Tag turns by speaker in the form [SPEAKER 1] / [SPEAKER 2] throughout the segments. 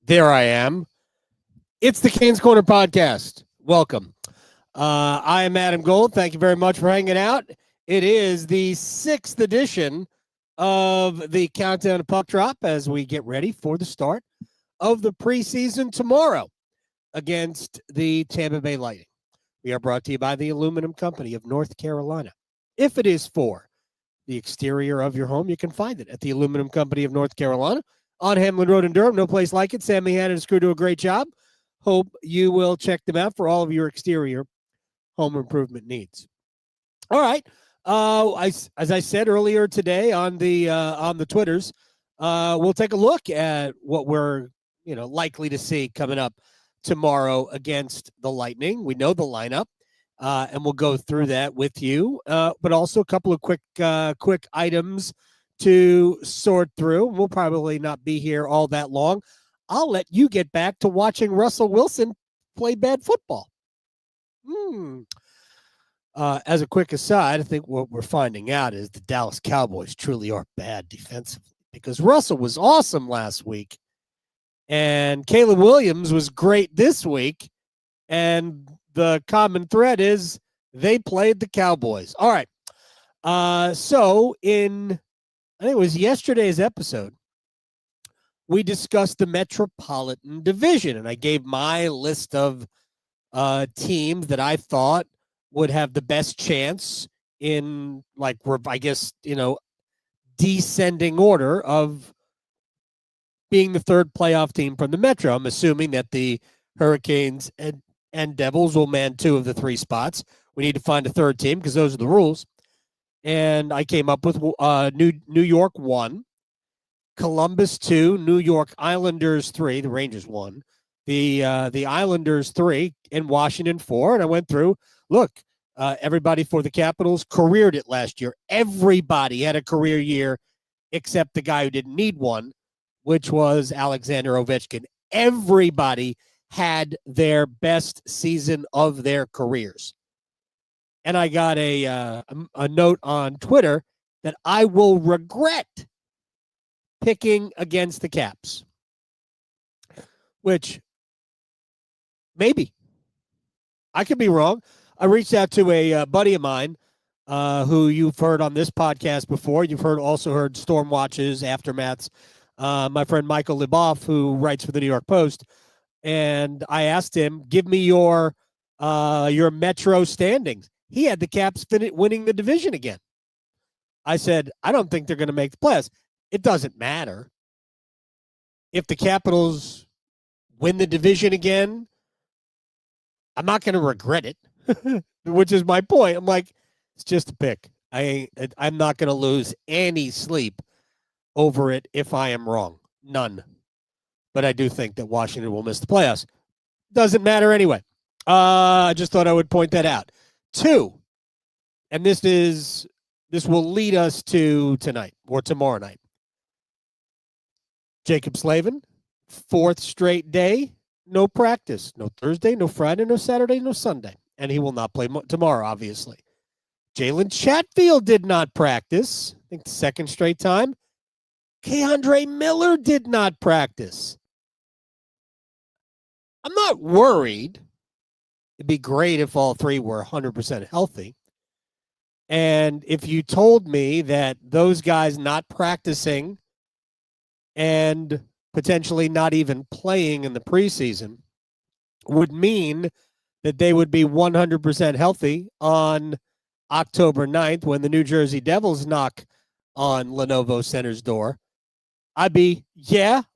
[SPEAKER 1] There I am. It's the Canes Corner podcast. Welcome. I am Adam Gold. Thank you very much for hanging out. It is the 6th edition of the Countdown to Puck Drop as we get ready for the start of the preseason tomorrow against the Tampa Bay Lightning. We are brought to you by the Aluminum Company of North Carolina. If it is for the exterior of your home, you can find it at the Aluminum Company of North Carolina on Hamlin Road in Durham. No place like it. Sam Meehan and his crew do a great job. Hope you will check them out for all of your exterior home improvement needs. All right. As I said earlier today on the Twitters, we'll take a look at what we're likely to see coming up tomorrow against the Lightning. We know the lineup, and we'll go through that with you. But also a couple of quick items to sort through. We'll probably not be here all that long. I'll let you get back to watching Russell Wilson play bad football. As a quick aside, I think what we're finding out is the Dallas Cowboys truly are bad defensively because Russell was awesome last week and Caleb Williams was great this week. And the common thread is they played the Cowboys. All right. So I think it was yesterday's episode, we discussed the Metropolitan Division, and I gave my list of teams that I thought would have the best chance in, descending order of being the third playoff team from the Metro. I'm assuming that the Hurricanes and Devils will man 2 of the 3 spots. We need to find a third team because those are the rules. And I came up with New York 1, Columbus 2, New York Islanders 3, the Rangers 1, the Islanders 3, and Washington 4. And I went through, everybody for the Capitals careered it last year. Everybody had a career year except the guy who didn't need one, which was Alexander Ovechkin. Everybody had their best season of their careers. And I got a note on Twitter that I will regret picking against the Caps, which maybe I could be wrong. I reached out to a buddy of mine who you've heard on this podcast before. You've also heard Storm Watches, Aftermaths. My friend Michael Liboff, who writes for the New York Post, and I asked him, "Give me your Metro standings." He had the Caps winning the division again. I said, I don't think they're going to make the playoffs. It doesn't matter. If the Capitals win the division again, I'm not going to regret it, which is my point. I'm like, it's just a pick. I'm not going to lose any sleep over it if I am wrong. None. But I do think that Washington will miss the playoffs. Doesn't matter anyway. I just thought I would point that out. 2, and this will lead us to tonight or tomorrow night. Jacob Slavin, 4th straight day, no practice. No Thursday, no Friday, no Saturday, no Sunday. And he will not play tomorrow, obviously. Jalen Chatfield did not practice. I think the 2nd straight time. Keandre Miller did not practice. I'm not worried. It'd be great if all 3 were 100% healthy. And if you told me that those guys not practicing and potentially not even playing in the preseason would mean that they would be 100% healthy on October 9th when the New Jersey Devils knock on Lenovo Center's door, I'd be,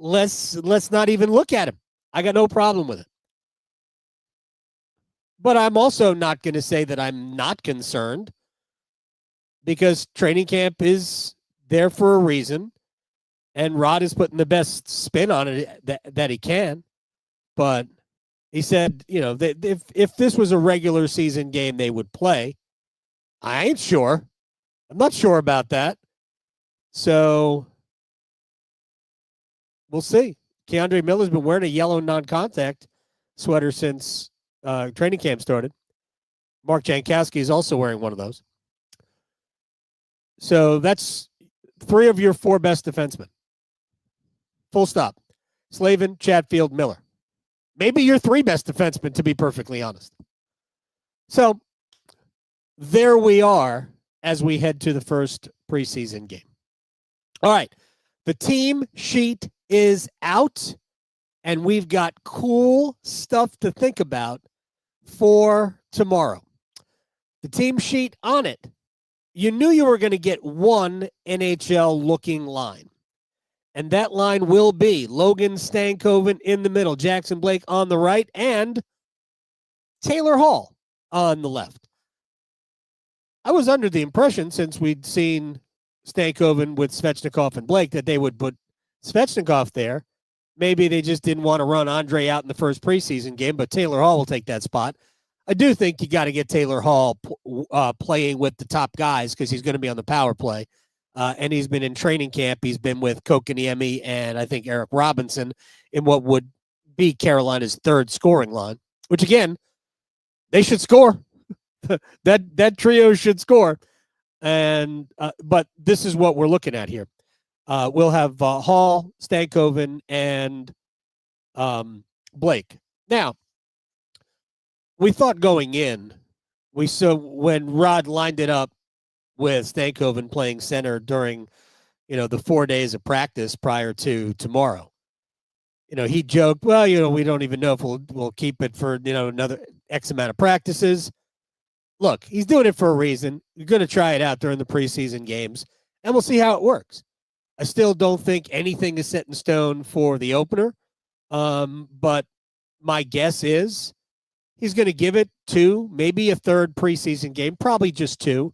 [SPEAKER 1] let's not even look at him. I got no problem with it. But I'm also not going to say that I'm not concerned because training camp is there for a reason. And Rod is putting the best spin on it that he can. But he said, if this was a regular season game, they would play. I ain't sure. I'm not sure about that. So we'll see. Keandre Miller's been wearing a yellow non-contact sweater since training camp started. Mark Jankowski is also wearing one of those. So that's 3 of your 4 best defensemen. Full stop. Slavin, Chatfield, Miller. Maybe your 3 best defensemen, to be perfectly honest. So there we are as we head to the first preseason game. All right. The team sheet is out, and we've got cool stuff to think about for tomorrow. The team sheet on it, you knew you were going to get one NHL-looking line. And that line will be Logan Stankoven in the middle, Jackson Blake on the right, and Taylor Hall on the left. I was under the impression, since we'd seen Stankoven with Svechnikov and Blake, that they would put Svechnikov there. Maybe they just didn't want to run Andre out in the first preseason game, but Taylor Hall will take that spot. I do think you got to get Taylor Hall playing with the top guys, because he's going to be on the power play. And he's been in training camp. He's been with Kokoniemi and I think Eric Robinson in what would be Carolina's third scoring line, which, again, they should score. that trio should score. And but this is what we're looking at here. We'll have Hall, Stankoven, and Blake. Now, we thought going in, we saw when Rod lined it up with Stankoven playing center during, the 4 days of practice prior to tomorrow. He joked, well, we don't even know if we'll keep it for, another X amount of practices. Look, he's doing it for a reason. You're going to try it out during the preseason games, and we'll see how it works. I still don't think anything is set in stone for the opener, but my guess is he's going to give it 2, maybe a third preseason game, probably just 2,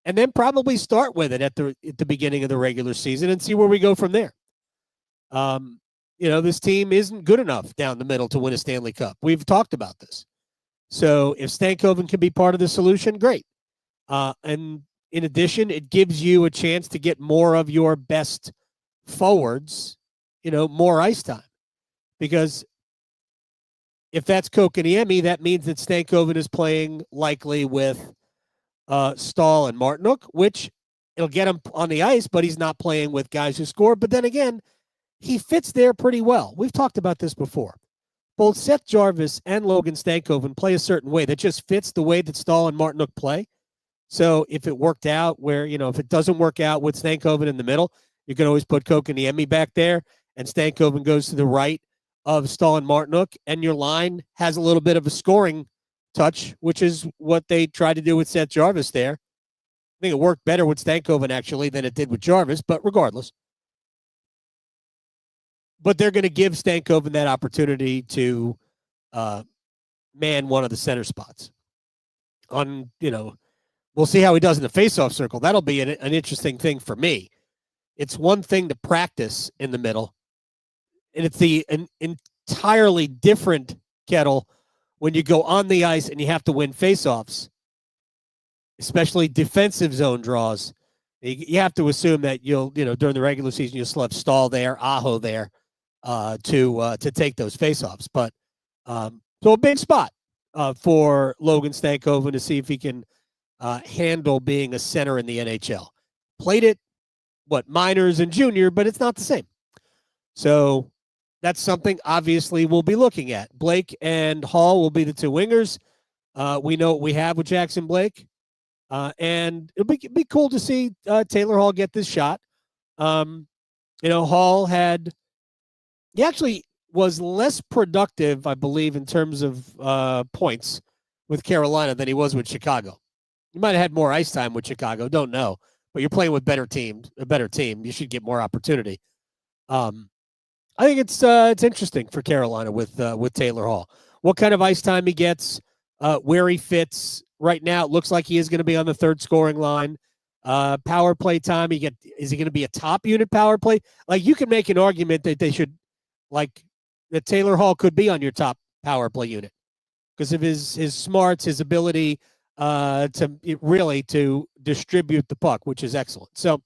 [SPEAKER 1] and then probably start with it at the beginning of the regular season and see where we go from there. This team isn't good enough down the middle to win a Stanley Cup. We've talked about this. So if Stankoven can be part of the solution, great. And in addition, it gives you a chance to get more of your best forwards, more ice time. Because if that's Kokoniemi, that means that Stankoven is playing likely with Stahl and Martinook, which it'll get him on the ice, but he's not playing with guys who score. But then again, he fits there pretty well. We've talked about this before. Both Seth Jarvis and Logan Stankoven play a certain way that just fits the way that Stahl and Martinook play. So if it worked out where, if it doesn't work out with Stankoven in the middle, you can always put Kokoniemi back there, and Stankoven goes to the right of Stahl and Martinook, and your line has a little bit of a scoring touch, which is what they tried to do with Seth Jarvis there. I think it worked better with Stankoven, actually, than it did with Jarvis, but regardless. But they're going to give Stankoven that opportunity to man one of the center spots. We'll see how he does in the faceoff circle. That'll be an interesting thing for me. It's one thing to practice in the middle, and it's an entirely different kettle when you go on the ice and you have to win faceoffs, especially defensive zone draws. You have to assume that during the regular season, you'll still have Stahl there, Aho there, to take those faceoffs. But so a big spot for Logan Stankoven to see if he can handle being a center in the NHL. Played it, minors and junior, but it's not the same. So that's something obviously we'll be looking at. Blake and Hall will be the 2 wingers. We know what we have with Jackson Blake. And it'll be cool to see Taylor Hall get this shot. Hall he actually was less productive, I believe, in terms of points with Carolina than he was with Chicago. You might have had more ice time with Chicago, don't know. But you're playing with a better team. You should get more opportunity. I think it's interesting for Carolina with Taylor Hall. What kind of ice time he gets, where he fits. Right now, it looks like he is going to be on the third scoring line. Power play time, is he going to be a top unit power play? Like, you can make an argument that they should, that Taylor Hall could be on your top power play unit because of his smarts, his ability to distribute the puck, which is excellent. So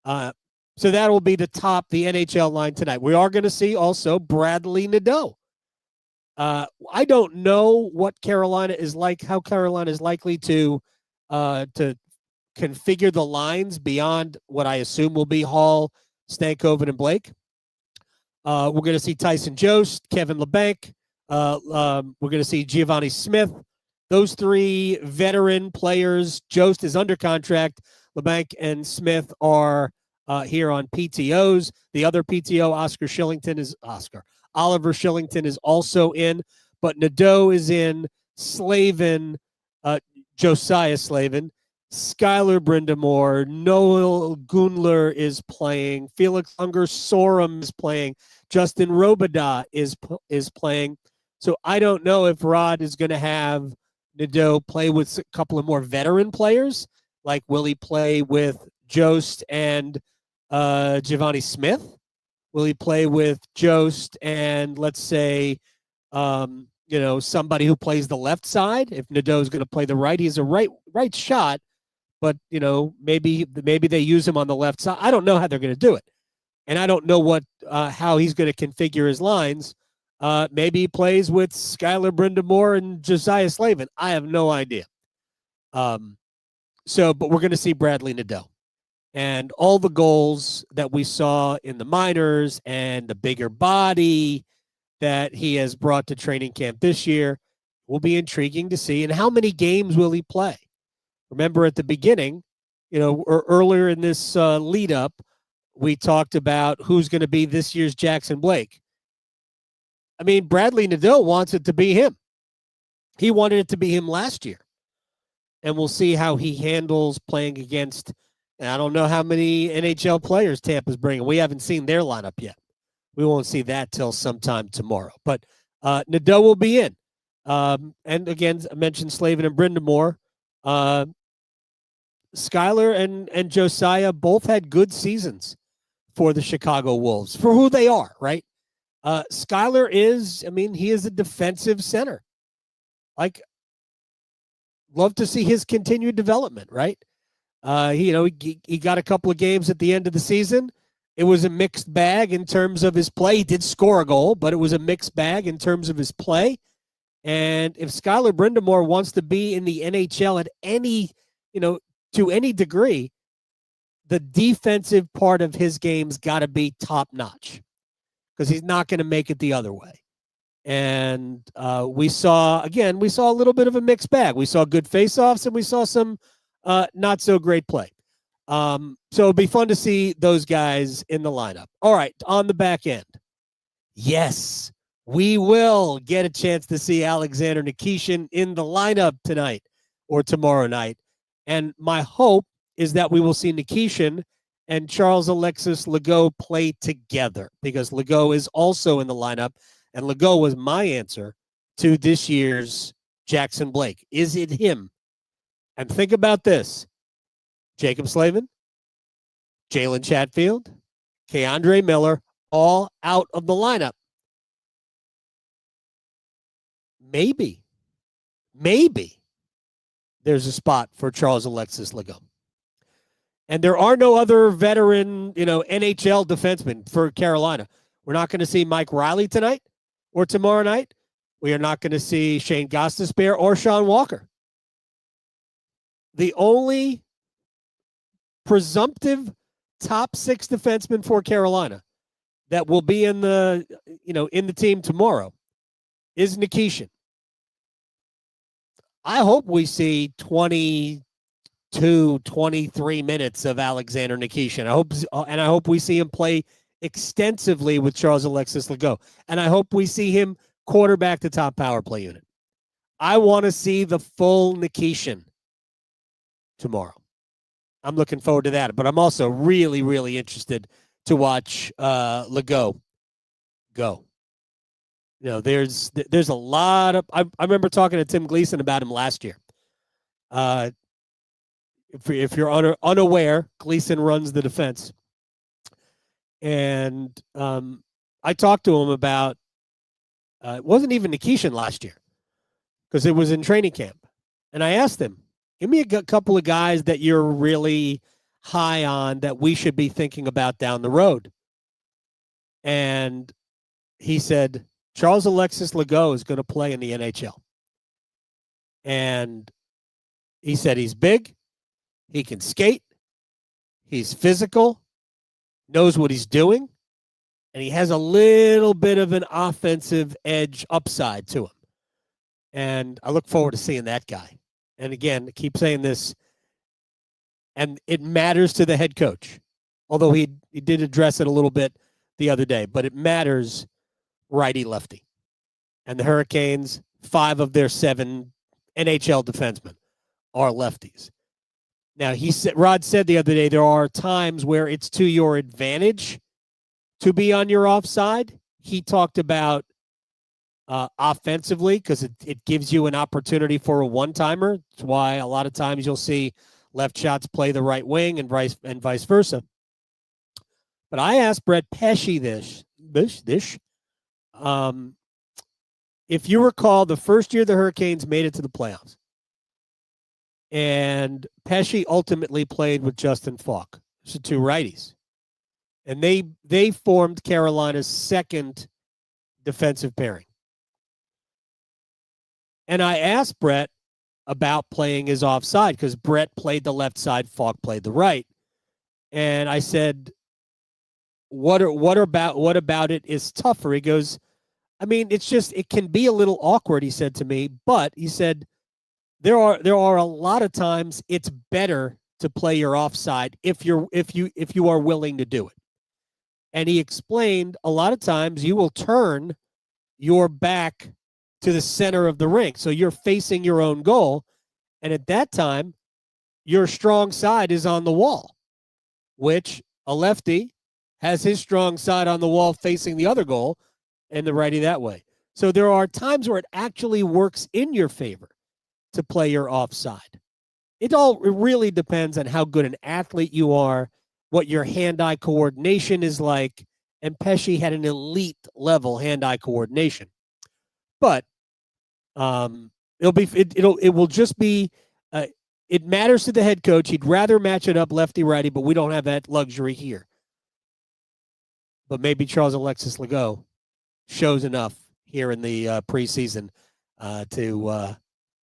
[SPEAKER 1] that will be the NHL line tonight. We are going to see also Bradley Nadeau. I don't know what Carolina is like, how Carolina is likely to configure the lines beyond what I assume will be Hall, Stankoven, and Blake. We're going to see Tyson Jost, Kevin LeBanc. We're going to see Giovanni Smith. Those three veteran players. Jost is under contract. LeBanc and Smith are here on PTOs. The other PTO, Oliver Shillington is also in, but Nadeau is in. Slavin, Josiah Slavin, Skylar Brindamore, Noel Gunler is playing, Felix Unger-Sorum is playing, Justin Robidas is playing. So I don't know if Rod is going to have Nadeau play with a couple of more veteran players. Like, will he play with Jost and Giovanni Smith? Will he play with Jost and, let's say, somebody who plays the left side? If Nadeau is going to play the right, he's a right shot, but maybe they use him on the left side. I don't know how they're going to do it, and I don't know how he's going to configure his lines. Maybe he plays with Skylar Brindamore and Josiah Slavin. I have no idea. But we're going to see Bradley Nadeau. And all the goals that we saw in the minors and the bigger body that he has brought to training camp this year will be intriguing to see. And how many games will he play? Remember at the beginning, or earlier in this lead up, we talked about who's going to be this year's Jackson Blake. I mean, Bradley Nadeau wants it to be him. He wanted it to be him last year. And we'll see how he handles playing against, and I don't know how many NHL players Tampa's bringing. We haven't seen their lineup yet. We won't see that till sometime tomorrow. But Nadeau will be in. And again, I mentioned Slavin and Brindamore. Skylar and Josiah both had good seasons for the Chicago Wolves, for who they are, right? Skylar he is a defensive center. Like, love to see his continued development, right? He got a couple of games at the end of the season. It was a mixed bag in terms of his play. He did score a goal, but it was a mixed bag in terms of his play. And if Skylar Brindamore wants to be in the NHL at any, to any degree, the defensive part of his game's got to be top notch, because he's not going to make it the other way. And we saw a little bit of a mixed bag. We saw good faceoffs and we saw some not so great play. So it'll be fun to see those guys in the lineup. All right, on the back end. Yes, we will get a chance to see Alexander Nikishin in the lineup tonight or tomorrow night. And my hope is that we will see Nikishin and Charles-Alexis Legault play together, because Legault is also in the lineup, and Legault was my answer to this year's Jackson Blake. Is it him? And think about this. Jacob Slavin, Jalen Chatfield, Keandre Miller, all out of the lineup. Maybe there's a spot for Charles-Alexis Legault. And there are no other veteran, NHL defensemen for Carolina. We're not going to see Mike Riley tonight or tomorrow night. We are not going to see Shane Gostisbehere or Sean Walker. The only presumptive top 6 defenseman for Carolina that will be in the team tomorrow is Nikishin. I hope we see 22, 23 minutes of Alexander Nikishin. I hope we see him play extensively with Charles-Alexis Legault. And I hope we see him quarterback the top power play unit. I want to see the full Nikishin tomorrow. I'm looking forward to that. But I'm also really, really interested to watch Legault go. There's a lot of. I remember talking to Tim Gleason about him last year. If you're unaware, Gleason runs the defense, and I talked to him about. It wasn't even Nikishin last year, because it was in training camp, and I asked him, "Give me a couple of guys that you're really high on that we should be thinking about down the road." And he said, Charles-Alexis Legault is going to play in the NHL. And he said he's big, he can skate, he's physical, knows what he's doing, and he has a little bit of an offensive edge upside to him. And I look forward to seeing that guy. And again, I keep saying this, and it matters to the head coach, although he did address it a little bit the other day, but it matters righty-lefty. And the Hurricanes, 5 of their 7 NHL defensemen are lefties. Now, Rod said the other day there are times where it's to your advantage to be on your offside. He talked about offensively because it gives you an opportunity for a one-timer. That's why a lot of times you'll see left shots play the right wing and vice versa. But I asked Brett Pesce this. If you recall, the first year the Hurricanes made it to the playoffs, and Pesce ultimately played with Justin Falk, so 2 righties. And they formed Carolina's second defensive pairing. And I asked Brett about playing his offside because Brett played the left side, Falk played the right. And I said, what about it is tougher? He goes, I mean, it can be a little awkward, he said to me, but he said there are a lot of times it's better to play your offside if you are willing to do it. And he explained a lot of times you will turn your back to the center of the rink. So you're facing your own goal. And at that time, your strong side is on the wall, which a lefty has his strong side on the wall facing the other goal and the righty that way. So there are times where it actually works in your favor to play your offside. It really depends on how good an athlete you are, what your hand-eye coordination is like, and Pesce had an elite level hand-eye coordination. But it will just be it matters to the head coach. He'd rather match it up lefty-righty, but we don't have that luxury here. But maybe Charles-Alexis Legault shows enough here in the preseason to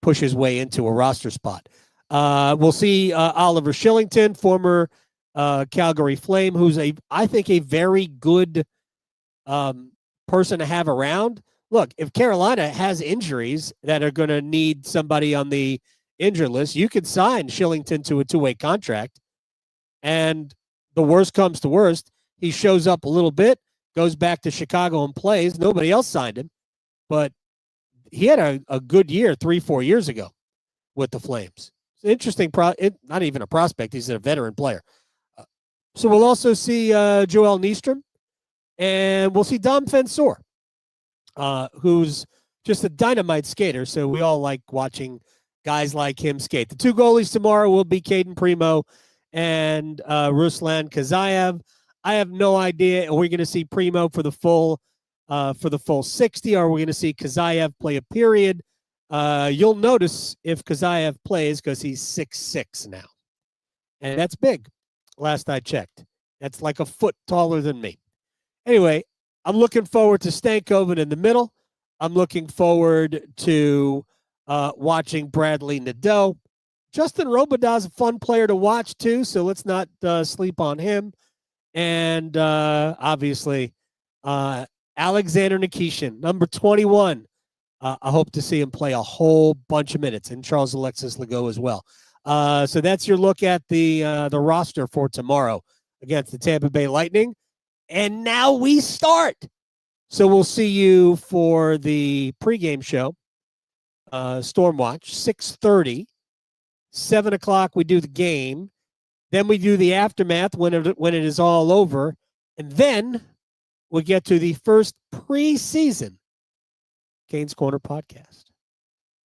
[SPEAKER 1] push his way into a roster spot. We'll see Oliver Shillington, former Calgary Flame, who's I think a very good person to have around. Look, if Carolina has injuries that are going to need somebody on the injured list, you could sign Shillington to a 2-way contract. And the worst comes to worst, he shows up a little bit, goes back to Chicago and plays. Nobody else signed him. But he had a good year 3-4 years ago with the Flames. It's an interesting, not even a prospect. He's a veteran player. So we'll also see Joel Nystrom, and we'll see Dom Fensor, who's just a dynamite skater. So we all like watching guys like him skate. The 2 goalies tomorrow will be Caden Primo and Ruslan Kazayev. I have no idea. Are we going to see Primo for the full 60? Or are we going to see Kazayev play a period? You'll notice if Kazayev plays because he's 6'6" now, and that's big. Last I checked, that's like a foot taller than me. Anyway, I'm looking forward to Stankoven in the middle. I'm looking forward to watching Bradley Nadeau. Justin Robitaille's a fun player to watch too, so let's not sleep on him. And obviously, Alexander Nikishin, number 21. I hope to see him play a whole bunch of minutes, and Charles-Alexis Legault as well. So that's your look at the roster for tomorrow against the Tampa Bay Lightning. And now we start. So we'll see you for the pregame show, Stormwatch, 6:30. 7 o'clock we do the game. Then we do the aftermath when it is all over. And then we get to the first preseason Canes Corner podcast,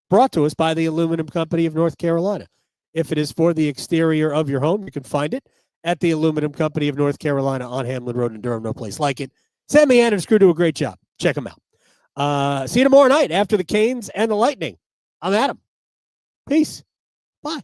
[SPEAKER 1] brought to us by the Aluminum Company of North Carolina. If it is for the exterior of your home, you can find it at the Aluminum Company of North Carolina on Hamlin Road in Durham. No place like it. Sammy and his crew do a great job. Check them out. See you tomorrow night after the Canes and the Lightning. I'm Adam. Peace. Bye.